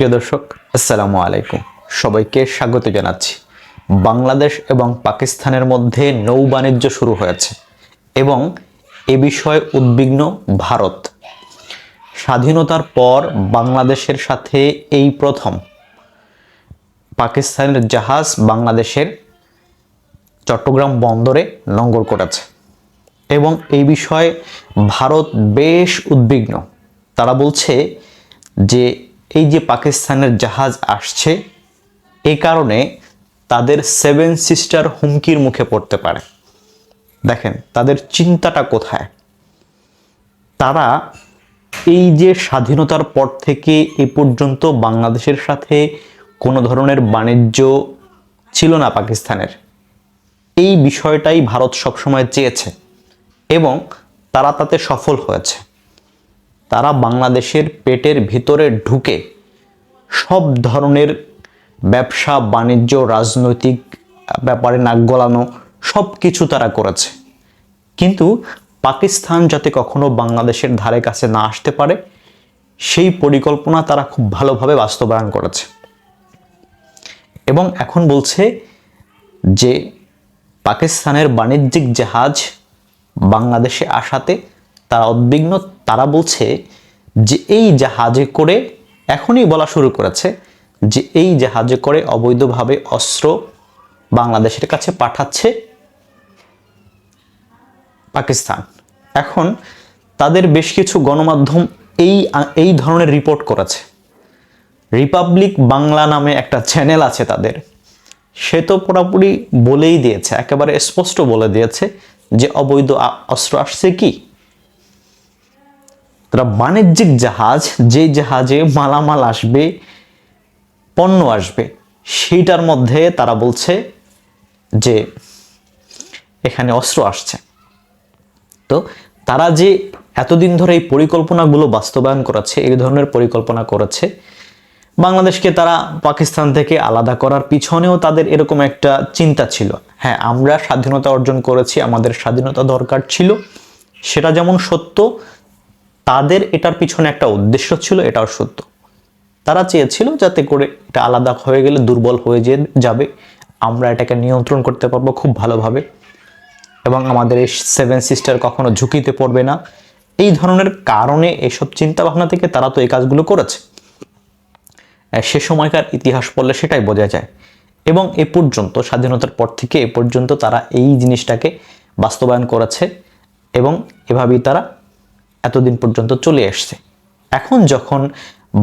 প্রিয় দর্শক, আসসালামু আলাইকুম। সবাইকে স্বাগত জানাচ্ছি। বাংলাদেশ এবং পাকিস্তানের মধ্যে নৌ বাণিজ্য শুরু হয়েছে এবং এ বিষয়ে উদ্বিগ্ন ভারত। স্বাধীনতার পর বাংলাদেশের সাথে এই প্রথম পাকিস্তানের জাহাজ বাংলাদেশের চট্টগ্রাম বন্দরে নোঙর করেছে এবং এই বিষয়ে ভারত বেশ উদ্বিগ্ন। তারা বলছে যে এই যে পাকিস্তানের জাহাজ আসছে, এই কারণে তাদের সেভেন সিস্টার হুমকির মুখে পড়তে পারে। দেখেন তাদের চিন্তাটা কোথায়। তারা এই যে স্বাধীনতার পর থেকে এ পর্যন্ত বাংলাদেশের সাথে কোনো ধরনের বাণিজ্য ছিল না পাকিস্তানের, এই বিষয়টাই ভারত সবসময় চেয়েছে এবং তারা তাতে সফল হয়েছে। তারা বাংলাদেশের পেটের ভিতরে ঢুকে সব ধরনের ব্যবসা বাণিজ্য রাজনৈতিক ব্যাপারে নাক গলানো সব কিছু তারা করেছে, কিন্তু পাকিস্তান যাতে কখনো বাংলাদেশের ধারে কাছে না আসতে পারে সেই পরিকল্পনা তারা খুব ভালোভাবে বাস্তবায়ন করেছে এবং এখন বলছে যে পাকিস্তানের বাণিজ্যিক জাহাজ বাংলাদেশে আসাতে তারা উদ্বিগ্ন। তারা বলছে যে এই জাহাজে করে, এখনই বলা শুরু করেছে যে এই জাহাজে করে অবৈধভাবে অস্ত্র বাংলাদেশের কাছে পাঠাচ্ছে পাকিস্তান। এখন তাদের বেশ কিছু গণমাধ্যম এই ধরনের রিপোর্ট করেছে। রিপাবলিক বাংলা নামে একটা চ্যানেল আছে তাদের, সে তো পুরোপুরি বলেই দিয়েছে, একেবারে স্পষ্ট বলে দিয়েছে যে অবৈধ অস্ত্র আসছে কি। তারা বাণিজ্যিক জাহাজ, যে জাহাজে মালামাল আসবে, পণ্য আসবে, সেইটার মধ্যে তারা বলছে যে এখানে অস্ত্র আসছে। তো তারা যে এতদিন ধরে এই পরিকল্পনাগুলো বাস্তবায়ন করেছে, এই ধরনের পরিকল্পনা করেছে, বাংলাদেশকে তারা পাকিস্তান থেকে আলাদা করার পিছনেও তাদের এরকম একটা চিন্তা ছিল। হ্যাঁ, আমরা স্বাধীনতা অর্জন করেছি, আমাদের স্বাধীনতা দরকার ছিল, সেটা যেমন সত্য, তাদের এটার পিছনে একটা উদ্দেশ্য ছিল, এটাও সত্য। তারা চেয়েছিল যাতে করে এটা আলাদা হয়ে গেলে দুর্বল হয়ে যাবে, আমরা এটাকে নিয়ন্ত্রণ করতে পারবো খুব ভালোভাবে এবং আমাদের এই সেভেন সিস্টার কখনো ঝুঁকিতে পড়বে না। এই ধরনের কারণে এইসব চিন্তা ভাবনা থেকে তারা তো এই কাজগুলো করেছে। সে সময়কার ইতিহাস পড়লে সেটাই বোঝা যায় এবং এ পর্যন্ত স্বাধীনতার পর থেকে এ পর্যন্ত তারা এই জিনিসটাকে বাস্তবায়ন করেছে এবং এভাবেই তারা এতদিন পর্যন্ত চলে আসছে। এখন যখন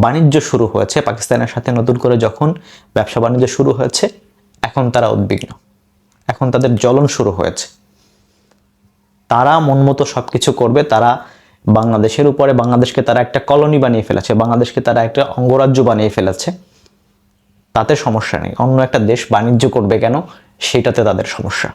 বাণিজ্য শুরু হয়েছে পাকিস্তানের সাথে, নতুন করে যখন ব্যবসা বাণিজ্য শুরু হয়েছে, এখন তারা উদ্বিগ্ন, এখন তাদের জ্বলন শুরু হয়েছে। তারা মন মতো সবকিছু করবে। তারা বাংলাদেশের উপরে, বাংলাদেশকে তারা একটা কলোনি বানিয়ে ফেলেছে, বাংলাদেশকে তারা একটা অঙ্গরাজ্য বানিয়ে ফেলেছে। তাতে সমস্যা নেই, অন্য একটা দেশ বাণিজ্য করবে কেন, সেটাতে তাদের সমস্যা।